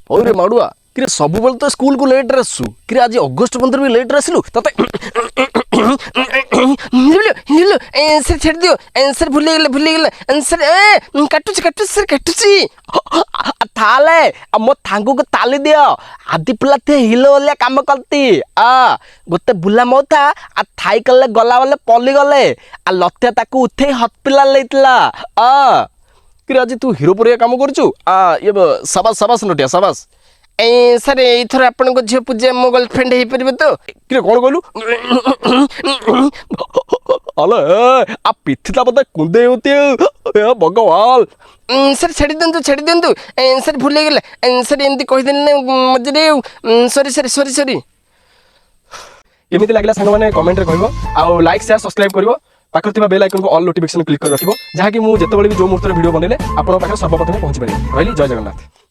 और माड़ुआ कि सब बेल तो स्कूल को लेट आसु कि आज अगस्ट 15 भी लेट आसलु तते सर छेड़ दियो सर भूली गले सर काटुची काटुची सर काटुची थाले मो थांगू को ताली दियो आदि पिला थे हिलो वाले काम करती गोटे बुला मो था आ थाई कले गला वाले पली गले आ लत्या ताकू उठे हॉस्पिटल लेतला कि आज तू हीरो परिया काम करचु ये शाबाश शाबाश नटिया शाबाश सर एथर आपण को झियो पूजे मो गर्लफ्रेंड हे परबे तो कि कोन कहलु अले आ पिथिता बता कुंदे होते ए भगवान सर छेड़ी देंतु सर भूल गले सर एमती कहि देले मजरे सॉरी सॉरी सॉरी सॉरी एमती लागला संग माने कमेंट रे कहबो आ लाइक शेयर सब्सक्राइब करबो पाखर थिबा बेल आइकन को ऑल नोटिफिकेशन क्लिक कर रखिबो जहा कि मु जते बळे भी जो मुहूर्त वीडियो बनेले आपण पाखर सर्वप्रथम पहुंची पारे रहली जय जगन्नाथ।